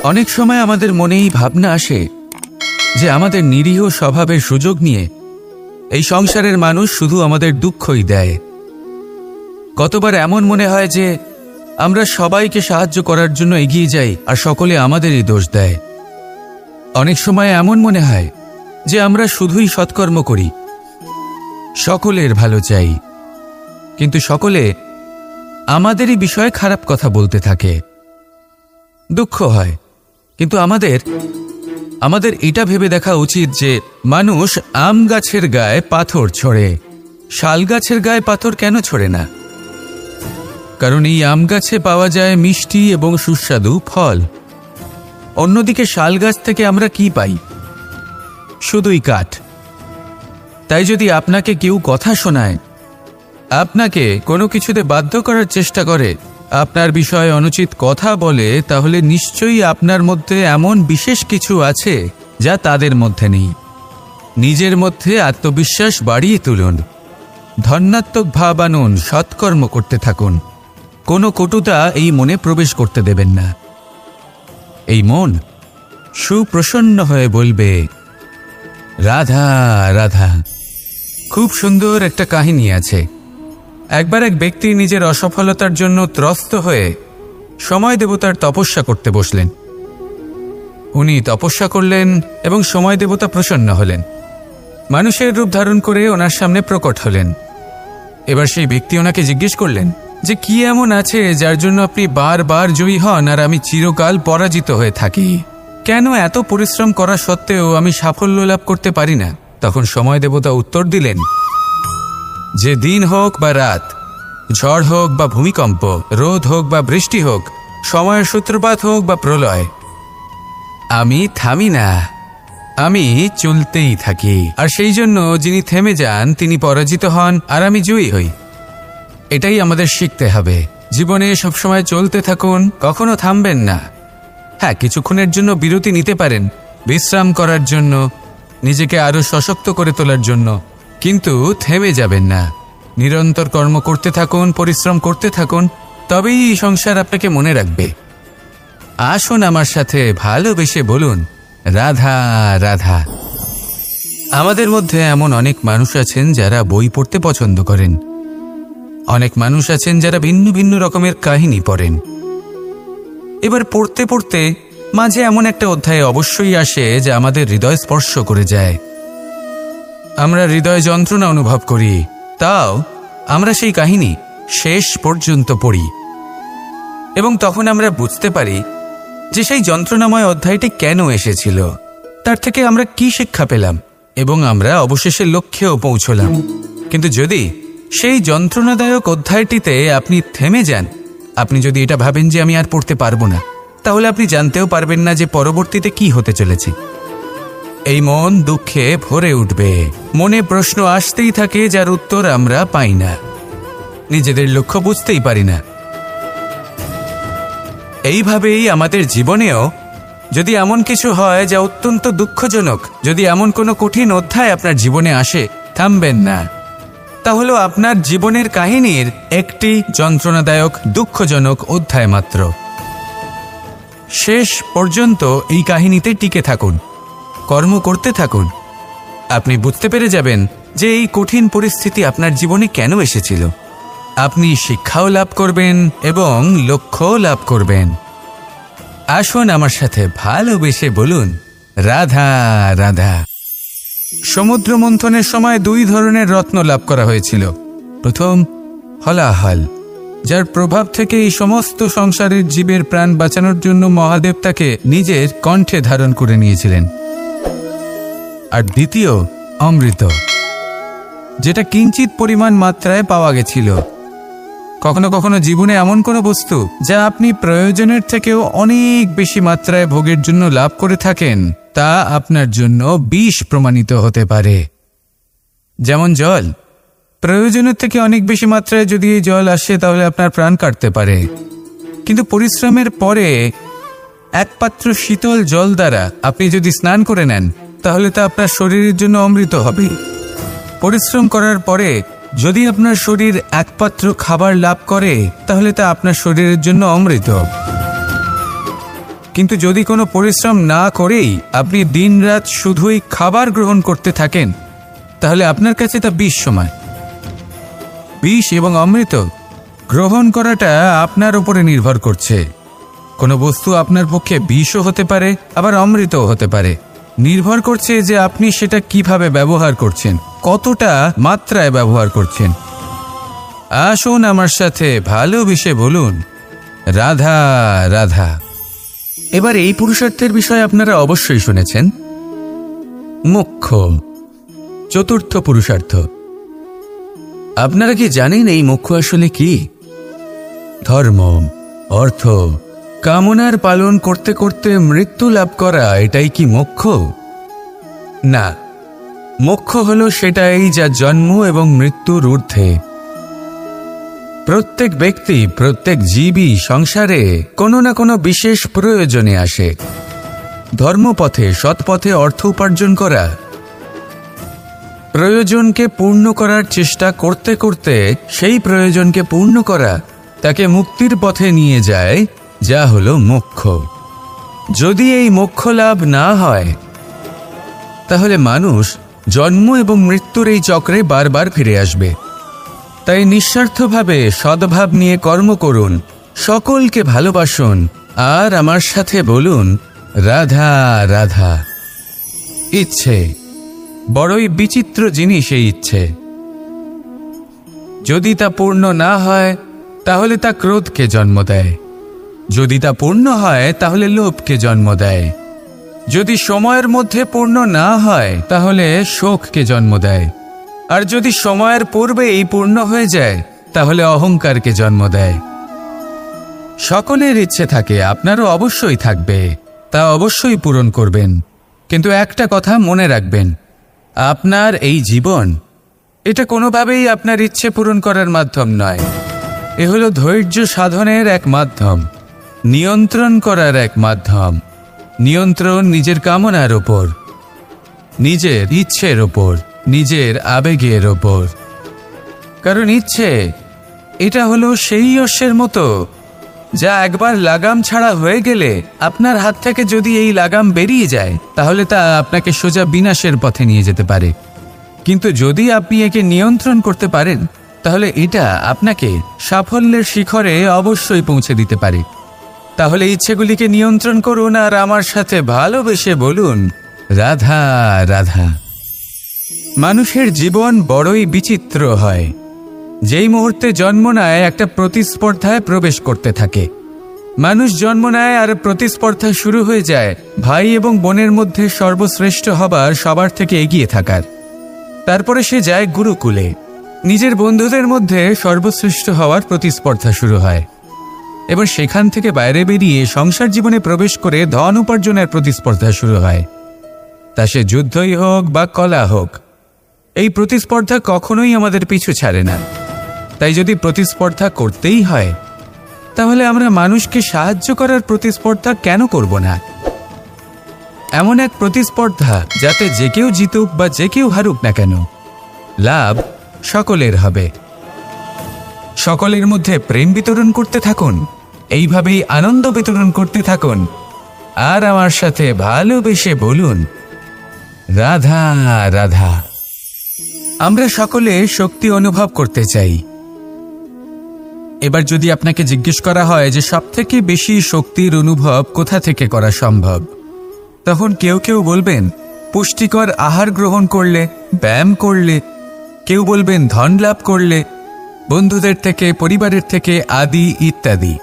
অনেক সময় আমাদের মনে এই ভাবনা আসে যে আমাদের নিরীহ স্বভাবের সুযোগ নিয়ে এই সংসারের মানুষ শুধু আমাদের দুঃখই দেয়। কতবার এমন মনে হয় যে আমরা সবাইকে সাহায্য করার জন্য এগিয়ে যাই আর সকলে আমাদেরই দোষ দেয়। অনেক সময় এমন মনে হয় যে আমরা শুধুই সৎকর্ম করি, সকলের ভালো চাই, কিন্তু সকলে আমাদেরই বিষয়ে খারাপ কথা বলতে থাকে। দুঃখ হয়, কিন্তু আমাদের এটা ভেবে দেখা উচিত যে মানুষ আম গাছের গায়ে পাথর ছোড়ে, শাল গাছের গায়ে পাথর কেন ছোড়ে না? কারণ এই আম গাছে পাওয়া যায় মিষ্টি এবং সুস্বাদু ফল। অন্যদিকে শাল গাছ থেকে আমরা কি পাই? শুধুই কাঠ। তাই যদি আপনাকে কেউ কথা শোনায়, আপনাকে কোনো কিছুতে বাধ্য করার চেষ্টা করে, আপনার বিষয়ে অনুচিত কথা বলে, তাহলে নিশ্চয়ই আপনার মধ্যে এমন বিশেষ কিছু আছে যা তাদের মধ্যে নেই। নিজের মধ্যে আত্মবিশ্বাস বাড়িয়ে তুলুন, ধন্যাত্মক ভাব আনুন, সৎকর্ম করতে থাকুন। কোনো কটুতা এই মনে প্রবেশ করতে দেবেন না। এই মন সুপ্রসন্ন হয়ে বলবে, রাধা রাধা। খুব সুন্দর একটা কাহিনী আছে। একবার এক ব্যক্তি নিজের অসফলতার জন্য ত্রস্ত হয়ে সময় দেবতার তপস্যা করতে বসলেন। উনি তপস্যা করলেন এবং সময় দেবতা প্রসন্ন হলেন, মানুষের রূপ ধারণ করে ওনার সামনে প্রকট হলেন। এবার সেই ব্যক্তি ওনাকে জিজ্ঞেস করলেন যে কি এমন আছে যার জন্য আপনি বারবার জয়ী হন আর আমি চিরকাল পরাজিত হয়ে থাকি? কেন এত পরিশ্রম করা সত্ত্বেও আমি সাফল্য লাভ করতে পারি না? তখন সময় দেবতা উত্তর দিলেন, যে দিন হোক বা রাত, ঝড় হোক বা ভূমিকম্প, রোদ হোক বা বৃষ্টি হোক, সময়ের সূত্রপাত হোক বা প্রলয়, আমি থামি না, আমি চলতেই থাকি। আর সেই জন্য যিনি থেমে যান তিনি পরাজিত হন আর আমি জয়ী হই। এটাই আমাদের শিখতে হবে। জীবনে সবসময় চলতে থাকুন, কখনো থামবেন না। হ্যাঁ, কিছুক্ষণের জন্য বিরতি নিতে পারেন, বিশ্রাম করার জন্য, নিজেকে আরো সশক্ত করে তোলার জন্য, কিন্তু থেমে যাবেন না। নিরন্তর কর্ম করতে থাকুন, পরিশ্রম করতে থাকুন, তবেই এই সংসার আপনাকে মনে রাখবে। আসুন আমার সাথে ভালোবেসে বলুন, রাধা রাধা। আমাদের মধ্যে এমন অনেক মানুষ আছেন যারা বই পড়তে পছন্দ করেন, অনেক মানুষ আছেন যারা ভিন্ন ভিন্ন রকমের কাহিনী পড়েন। এবার পড়তে পড়তে মাঝে এমন একটা অধ্যায় অবশ্যই আসে যা আমাদের হৃদয় স্পর্শ করে যায়। আমরা হৃদয় যন্ত্রণা অনুভব করি, তাও আমরা সেই কাহিনী শেষ পর্যন্ত পড়ি এবং তখন আমরা বুঝতে পারি যে সেই যন্ত্রণাময় অধ্যায়টি কেন এসেছিল, তার থেকে আমরা কি শিক্ষা পেলাম এবং আমরা অবশেষে লক্ষ্যেও পৌঁছলাম। কিন্তু যদি সেই যন্ত্রণাদায়ক অধ্যায়টিতে আপনি থেমে যান, আপনি যদি এটা ভাবেন যে আমি আর পড়তে পারবো না, তাহলে আপনি জানতেও পারবেন না যে পরবর্তীতে কি হতে চলেছে। এই মন দুঃখে ভরে উঠবে, মনে প্রশ্ন আসতেই থাকে যার উত্তর আমরা পাই না, নিজেদের লক্ষ্য বুঝতেই পারি না। এইভাবেই আমাদের জীবনেও যদি এমন কিছু হয় যা অত্যন্ত দুঃখজনক, যদি এমন কোনো কঠিন অধ্যায় আপনার জীবনে আসে, থামবেন না। তাহলে আপনার জীবনের কাহিনীর একটি যন্ত্রণাদায়ক দুঃখজনক অধ্যায় মাত্র। শেষ পর্যন্ত এই কাহিনীতে টিকে থাকুন, কর্ম করতে থাকুন। আপনি বুঝতে পেরে যাবেন যে এই কঠিন পরিস্থিতি আপনার জীবনে কেন এসেছিল। আপনি শিক্ষাও লাভ করবেন এবং লক্ষ্যও লাভ করবেন। আসুন আমার সাথে ভালোবেসে বলুন, রাধা রাধা। সমুদ্র মন্থনের সময় দুই ধরনের রত্ন লাভ করা হয়েছিল। প্রথম হলাহল, যার প্রভাব থেকে এই সমস্ত সংসারের জীবের প্রাণ বাঁচানোর জন্য মহাদেব তাকে নিজের কণ্ঠে ধারণ করে নিয়েছিলেন। আর দ্বিতীয় অমৃত, যেটা কিঞ্চিত পরিমাণ মাত্রায় পাওয়া গেছিল। কখনো কখনো জীবনে এমন কোনো বস্তু যা আপনি প্রয়োজনের থেকেও অনেক বেশি মাত্রায় ভোগের জন্য লাভ করে থাকেন, তা আপনার জন্য বিষ প্রমাণিত হতে পারে। যেমন জল, প্রয়োজনের থেকে অনেক বেশি মাত্রায় যদি এই জল আসে তাহলে আপনার প্রাণ কাটতে পারে, কিন্তু পরিশ্রমের পরে এক পাত্র শীতল জল দ্বারা আপনি যদি স্নান করে নেন তাহলে তা আপনার শরীরের জন্য অমৃত হবে। পরিশ্রম করার পরে যদি আপনার শরীর একপাত্র খাবার লাভ করে তাহলে তা আপনার শরীরের জন্য অমৃত। কিন্তু যদি কোনো পরিশ্রম না করেই আপনি দিনরাত শুধুই খাবার গ্রহণ করতে থাকেন তাহলে আপনার কাছে তা বিষ সমান। বিষ এবং অমৃত গ্রহণ করাটা আপনার উপরে নির্ভর করছে। কোনো বস্তু আপনার পক্ষে বিষও হতে পারে, আবার অমৃতও হতে পারে। নির্ভর করছে যে আপনি সেটা কিভাবে ব্যবহার করছেন, কতটা মাত্রায় ব্যবহার করছেন। আসুন আমার সাথে ভালোবেসে বলুন, রাধা রাধা। এবার এই পুরুষার্থের বিষয়ে আপনারা অবশ্যই শুনেছেন, মোক্ষ, চতুর্থ পুরুষার্থ। আপনারা কি জানেন এই মোক্ষ আসলে কি? ধর্ম, অর্থ, কামনার পালন করতে করতে মৃত্যু লাভ করা, এটাই কি মোক্ষ? না, মোক্ষ হলো সেটাই যা জন্ম এবং মৃত্যুর ঊর্ধ্বে। প্রত্যেক ব্যক্তি, প্রত্যেক জীবই সংসারে কোনো না কোনো বিশেষ প্রয়োজনে আসে। ধর্মপথে, সৎপথে অর্থ উপার্জন করা, প্রয়োজনকে পূর্ণ করার চেষ্টা করতে করতে সেই প্রয়োজনকে পূর্ণ করা তাকে মুক্তির পথে নিয়ে যায়, যা হলো মোক্ষ। যদি এই মোক্ষ লাভ না হয় তাহলে মানুষ জন্ম এবং মৃত্যুর এই চক্রে বারবার ফিরে আসবে। তাই নিঃস্বার্থভাবে সদ্ভাব নিয়ে কর্ম করুন, সকলকে ভালোবাসুন, আর আমার সাথে বলুন, রাধা রাধা। ইচ্ছে বড়ই বিচিত্র জিনিস। এই ইচ্ছে যদি তা পূর্ণ না হয় তাহলে তা ক্রোধকে জন্ম দেয়, যদি তা পূর্ণ হয় তাহলে লোভকে জন্ম দেয়, যদি সময়ের মধ্যে পূর্ণ না হয় তাহলে শোককে জন্ম দেয়, আর যদি সময়ের পূর্বেই পূর্ণ হয়ে যায় তাহলে অহংকারকে জন্ম দেয়। সকলের ইচ্ছে থাকে, আপনারও অবশ্যই থাকবে, তা অবশ্যই পূরণ করবেন। কিন্তু একটা কথা মনে রাখবেন, আপনার এই জীবন, এটা কোনোভাবেই আপনার ইচ্ছে পূরণ করার মাধ্যম নয়। এ হলো ধৈর্য সাধনের এক মাধ্যম, নিয়ন্ত্রণ করার এক মাধ্যম। নিয়ন্ত্রণ নিজের কামনার ওপর, নিজের ইচ্ছের ওপর, নিজের আবেগের ওপর। কারণ ইচ্ছে এটা হলো সেই অশ্বের মতো যা একবার লাগাম ছাড়া হয়ে গেলে, আপনার হাত থেকে যদি এই লাগাম বেরিয়ে যায় তাহলে তা আপনাকে সোজা বিনাশের পথে নিয়ে যেতে পারে। কিন্তু যদি আপনি একে নিয়ন্ত্রণ করতে পারেন তাহলে এটা আপনাকে সাফল্যের শিখরে অবশ্যই পৌঁছে দিতে পারে। তাহলে ইচ্ছেগুলিকে নিয়ন্ত্রণ করুন আর আমার সাথে ভালোবেসে বলুন, রাধা রাধা। মানুষের জীবন বড়ই বিচিত্র হয়। যেই মুহূর্তে জন্ম নেয় একটা প্রতিস্পর্ধায় প্রবেশ করতে থাকে। মানুষ জন্ম নেয় আর প্রতিস্পর্ধা শুরু হয়ে যায় ভাই এবং বোনের মধ্যে সর্বশ্রেষ্ঠ হবার, সবার থেকে এগিয়ে থাকার। তারপরে সে যায় গুরুকুলে, নিজের বন্ধুদের মধ্যে সর্বশ্রেষ্ঠ হওয়ার প্রতিস্পর্ধা শুরু হয়। এবার সেখান থেকে বাইরে বেরিয়ে সংসার জীবনে প্রবেশ করে ধন উপার্জনের প্রতিস্পর্ধা শুরু হয়। তা সে যুদ্ধই হোক বা কলা হোক, এই প্রতিস্পর্ধা কখনোই আমাদের পিছু ছাড়ে না। তাই যদি প্রতিস্পর্ধা করতেই হয় তাহলে আমরা মানুষকে সাহায্য করার প্রতিস্পর্ধা কেন করব না? এমন এক প্রতিস্পর্ধা যাতে যে কেউ জিতুক বা যে কেউ হারুক না কেন, লাভ সকলের হবে। সকলের মধ্যে প্রেম বিতরণ করতে থাকুন, এইভাবেই আনন্দ বিতরণ করতে থাকুন, আর আমার সাথে ভালোবেসে বলুন, রাধা রাধা। আমরা সকলে শক্তি অনুভব করতে চাই। এবার যদি আপনাকে জিজ্ঞেস করা হয় যে সবথেকে বেশি শক্তির অনুভব কোথা থেকে করা সম্ভব, তখন কেউ কেউ বলবেন পুষ্টিকর আহার গ্রহণ করলে, ব্যায়াম করলে, কেউ বলবেন ধন লাভ করলে, বন্ধুদের থেকে, পরিবারের থেকে, আদি ইত্যাদি।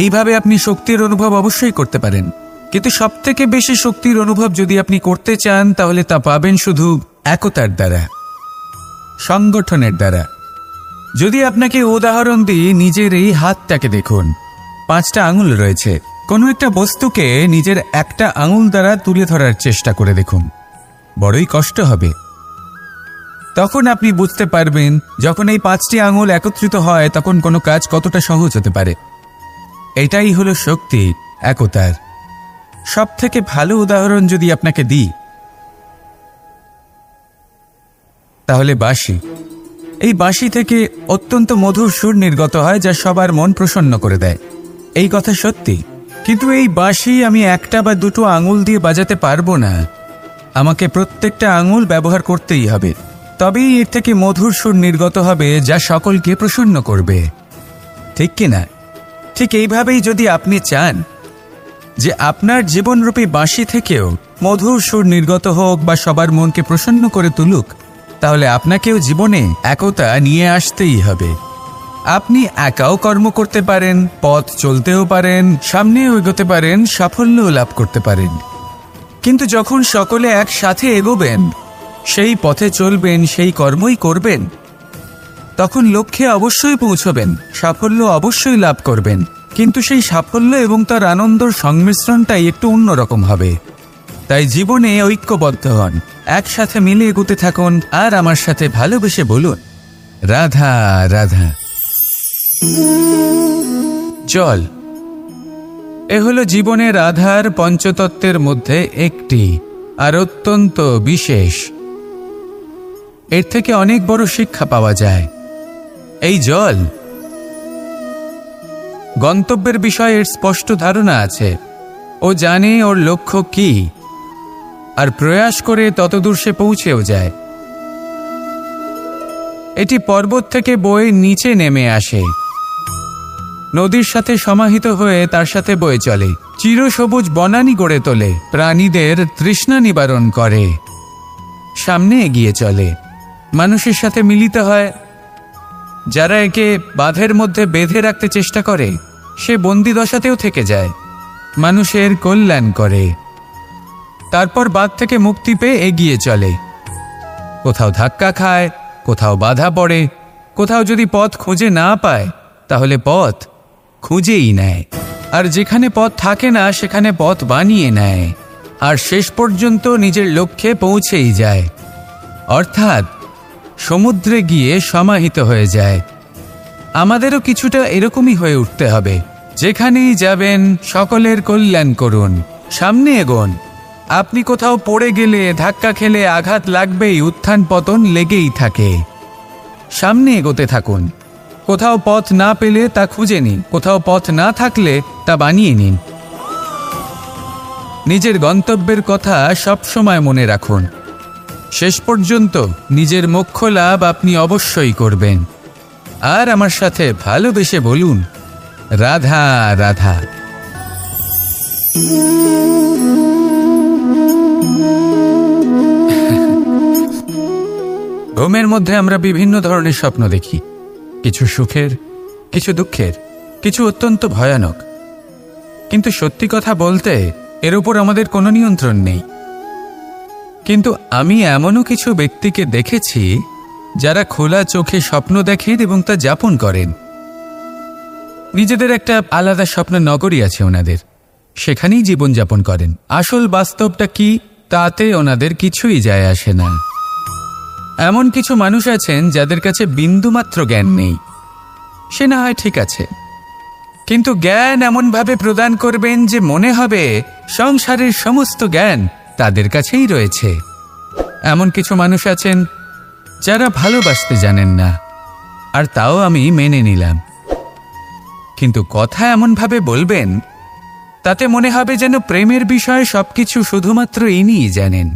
এইভাবে আপনি শক্তির অনুভব অবশ্যই করতে পারেন। কিন্তু সবথেকে বেশি শক্তির অনুভব যদি আপনি করতে চান তাহলে তা পাবেন শুধু একতার দ্বারা, সংগঠনের দ্বারা। যদি আপনাকে উদাহরণ দিই, নিজের এই হাতটাকে দেখুন, 5টা আঙুল রয়েছে। কোনো একটা বস্তুকে নিজের একটা আঙুল দ্বারা তুলে ধরার চেষ্টা করে দেখুন, বড়ই কষ্ট হবে। তখন আপনি বুঝতে পারবেন যখন এই 5টি আঙুল একত্রিত হয় তখন কোনো কাজ কতটা সহজ হতে পারে। এটাই হলো শক্তি, একতার। সব থেকে ভালো উদাহরণ যদি আপনাকে দিই, তাহলে বাঁশি। এই বাঁশি থেকে অত্যন্ত মধুর সুর নির্গত হয়, যা সবার মন প্রসন্ন করে দেয়। এই কথা সত্যি, কিন্তু এই বাঁশি আমি একটা বা দুটো আঙুল দিয়ে বাজাতে পারবো না। আমাকে প্রত্যেকটা আঙুল ব্যবহার করতেই হবে, তবেই এর থেকে মধুর সুর নির্গত হবে, যা সকলকে প্রসন্ন করবে। ঠিক কিনা? ঠিক এইভাবেই যদি আপনি চান যে আপনার জীবনরূপী বাঁশি থেকেও মধুর সুর নির্গত হোক বা সবার মনকে প্রসন্ন করে তুলুক, তাহলে আপনাকেও জীবনে একতা নিয়ে আসতেই হবে। আপনি একাও কর্ম করতে পারেন, পথ চলতেও পারেন, সামনেও এগোতে পারেন, সাফল্যও লাভ করতে পারেন। কিন্তু যখন সকলে একসাথে এগোবেন, সেই পথে চলবেন, সেই কর্মই করবেন, তখন লক্ষ্যে অবশ্যই পৌঁছবেন, সাফল্য অবশ্যই লাভ করবেন। কিন্তু সেই সাফল্য এবং তার আনন্দর সংমিশ্রণটাই একটু অন্যরকম হবে। তাই জীবনে ঐক্যবদ্ধ হন, একসাথে মিলে এগোতে থাকুন, আর আমার সাথে ভালোবেসে বলুন, রাধা রাধা। জল এ হলো জীবনের আধার পঞ্চতত্ত্বের মধ্যে একটি, আর অত্যন্ত বিশেষ। এর থেকে অনেক বড় শিক্ষা পাওয়া যায়। এই জল গন্তব্যের বিষয়ে এর স্পষ্ট ধারণা আছে। ও জানে ওর লক্ষ্য কি, আর প্রয়াস করে ততদূর সে পৌঁছেও যায়। এটি পর্বত থেকে বয়ে নিচে নেমে আসে, নদীর সাথে সমাহিত হয়ে তার সাথে বয়ে চলে, চিরসবুজ বনানী গড়ে তোলে, প্রাণীদের তৃষ্ণা নিবারণ করে, সামনে এগিয়ে চলে, মানুষের সাথে মিলিত হয়। যারা একে বাঁধের মধ্যে বেঁধে রাখতে চেষ্টা করে, সে বন্দি দশাতেও থেকে যায়, মানুষের কল্যাণ করে। তারপর বাঁধ থেকে মুক্তি পেয়ে এগিয়ে চলে, কোথাও ধাক্কা খায়, কোথাও বাধা পড়ে, কোথাও যদি পথ খুঁজে না পায়, তাহলে পথ খুঁজেই নেয়, আর যেখানে পথ থাকে না সেখানে পথ বানিয়ে নেয়, আর শেষ পর্যন্ত নিজের লক্ষ্যে পৌঁছেই যায়, অর্থাৎ সমুদ্রে গিয়ে সমাহিত হয়ে যায়। আমাদেরও কিছুটা এরকমই হয়ে উঠতে হবে। যেখানেই যাবেন সকলের কল্যাণ করুন, সামনে এগোন। আপনি কোথাও পড়ে গেলে, ধাক্কা খেলে আঘাত লাগবেই, উত্থান পতন লেগেই থাকে। সামনে এগোতে থাকুন। কোথাও পথ না পেলে তা খুঁজে নিন, কোথাও পথ না থাকলে তা বানিয়ে নিন। নিজের গন্তব্যের কথা সবসময় মনে রাখুন। শেষ পর্যন্ত নিজের মোক্ষ লাভ আপনি অবশ্যই করবেন। আর আমার সাথে ভালোবেসে বলুন, রাধা রাধা। ঘুমের মধ্যে আমরা বিভিন্ন ধরনের স্বপ্ন দেখি, কিছু সুখের, কিছু দুঃখের, কিছু অত্যন্ত ভয়ানক। কিন্তু সত্যি কথা বলতে এর উপর আমাদের কোনো নিয়ন্ত্রণ নেই। কিন্তু আমি এমনও কিছু ব্যক্তিকে দেখেছি যারা খোলা চোখে স্বপ্ন দেখেন এবং তা যাপন করেন। নিজেদের একটা আলাদা স্বপ্নের নগরী আছে ওনাদের, সেখানেই জীবনযাপন করেন। আসল বাস্তবটা কি তাতে ওনাদের কিছুই যায় আসে না। এমন কিছু মানুষ আছেন যাদের কাছে বিন্দুমাত্র জ্ঞান নেই, সে না হয় ঠিক আছে, কিন্তু জ্ঞান এমনভাবে প্রদান করবেন যে মনে হবে সংসারের সমস্ত জ্ঞান তাদের কাছেই রয়েছে। এমন কিছু মানুষ আছেন যারা ভালোবাসতে জানেন না, আর তাও আমি মেনে নিলাম, কিন্তু কথা এমনভাবে বলবেন তাতে মনে হবে যেন প্রেমের বিষয়ে সবকিছু শুধুমাত্র ইনিই জানেন।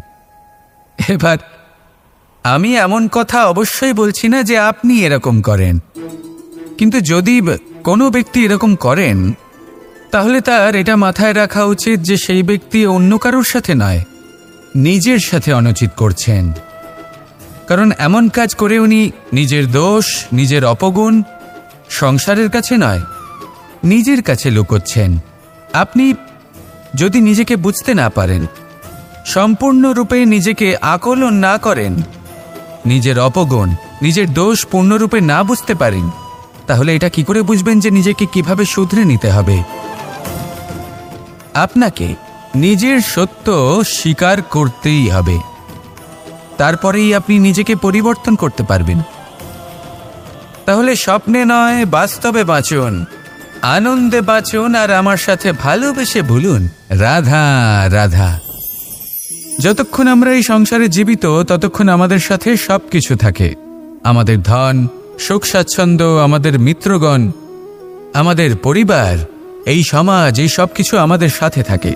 এবার আমি এমন কথা অবশ্যই বলছি না যে আপনি এরকম করেন, কিন্তু যদি কোনো ব্যক্তি এরকম করেন, তাহলে তার এটা মাথায় রাখা উচিত যে সেই ব্যক্তি অন্য কারোর সাথে নয়, নিজের সাথে অনুচিত করছেন। কারণ এমন কাজ করে উনি নিজের দোষ, নিজের অপগুণ সংসারের কাছে নয়, নিজের কাছে লুকোচ্ছেন। আপনি যদি নিজেকে বুঝতে না পারেন, সম্পূর্ণরূপে নিজেকে আকলন না করেন, নিজের অপগুণ, নিজের দোষ পূর্ণরূপে না বুঝতে পারেন, তাহলে এটা কি করে বুঝবেন যে নিজেকে কিভাবে শুধরে নিতে হবে? আপনাকে নিজের সত্য স্বীকার করতেই হবে, তারপরেই আপনি নিজেকে পরিবর্তন করতে পারবেন। তাহলে স্বপ্নে নয়, বাস্তবে বাঁচুন, আনন্দে বাঁচুন, আর আমার সাথে ভালোবেসে বলুন, রাধা রাধা। যতক্ষণ আমরা এই সংসারে জীবিত ততক্ষণ আমাদের সাথে সবকিছু থাকে। আমাদের ধন, সুখ স্বাচ্ছন্দ্য, আমাদের মিত্রগণ, আমাদের পরিবার, এই সমাজ, এই সবকিছু আমাদের সাথে থাকে।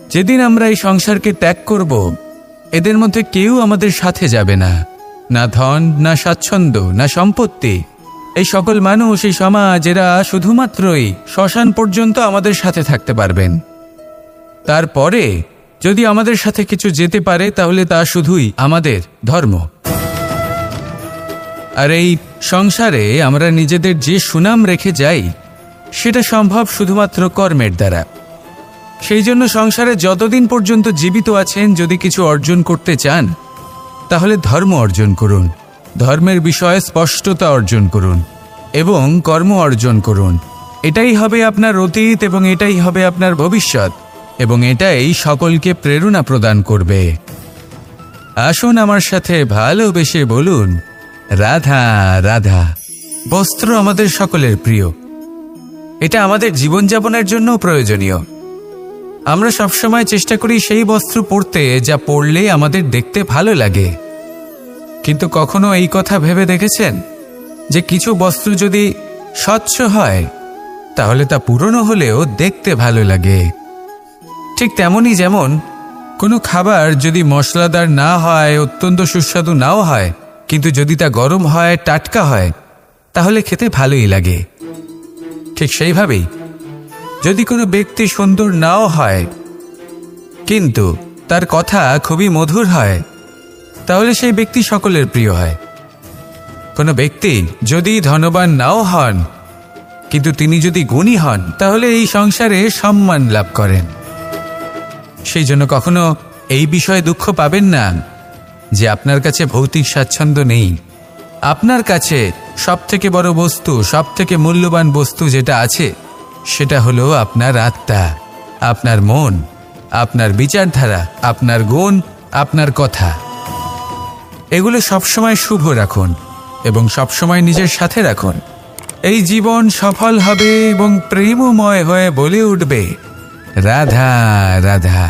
যেদিন আমরা এই সংসারকে ত্যাগ করব, এদের মধ্যে কেউ আমাদের সাথে যাবে না। না ধন, না স্বাচ্ছন্দ্য, না সম্পত্তি। এই সকল মানুষ, এই সমাজ, এরা শুধুমাত্রই শ্মশান পর্যন্ত আমাদের সাথে থাকতে পারবেন। তারপরে যদি আমাদের সাথে কিছু যেতে পারে তাহলে তা শুধুই আমাদের ধর্ম। আর এই সংসারে আমরা নিজেদের যে সুনাম রেখে যাই সেটা সম্ভব শুধুমাত্র কর্মের দ্বারা। সেই জন্য সংসারে যতদিন পর্যন্ত জীবিত আছেন, যদি কিছু অর্জন করতে চান তাহলে ধর্ম অর্জন করুন, ধর্মের বিষয়ে স্পষ্টতা অর্জন করুন এবং কর্ম অর্জন করুন। এটাই হবে আপনার অতীত এবং এটাই হবে আপনার ভবিষ্যৎ, এবং এটাই সকলকে প্রেরণা প্রদান করবে। আসুন আমার সাথে ভালোবেসে বলুন, রাধা রাধা। বস্ত্র আমাদের সকলের প্রিয়, এটা আমাদের জীবনযাপনের জন্য প্রয়োজনীয়। আমরা সবসময় চেষ্টা করি সেই বস্ত্র পরতে যা পরলে আমাদের দেখতে ভালো লাগে। কিন্তু কখনো এই কথা ভেবে দেখেছেন যে কিছু বস্ত্র যদি স্বচ্ছ হয় তাহলে তা পুরনো হলেও দেখতে ভালো লাগে? ঠিক তেমনই, যেমন কোনো খাবার যদি মশলাদার না হয়, অত্যন্ত সুস্বাদু নাও হয়, কিন্তু যদি তা গরম হয়, টাটকা হয়, তাহলে খেতে ভালোই লাগে। ঠিক সেইভাবেই যদি কোনো ব্যক্তি সুন্দর নাও হয় কিন্তু তার কথা খুবই মধুর হয়, তাহলে সেই ব্যক্তি সকলের প্রিয় হয়। কোনো ব্যক্তি যদি ধনবান নাও হন কিন্তু তিনি যদি গুণী হন, তাহলে এই সংসারে সম্মান লাভ করেন। সেই জন্য কখনো এই বিষয়ে দুঃখ পাবেন না যে আপনার কাছে ভৌতিক স্বাচ্ছন্দ্য নেই। আপনার কাছে সবথেকে বড় বস্তু, সবথেকে মূল্যবান বস্তু যেটা আছে সেটা হলো আপনার আত্মা, আপনার মন, আপনার বিচারধারা, আপনার গুণ, আপনার কথা। এগুলো সবসময় শুভ রাখুন এবং সবসময় নিজের সাথে রাখুন। এই জীবন সফল হবে এবং প্রেমময় হয়ে বলে উঠবে, রাধা রাধা।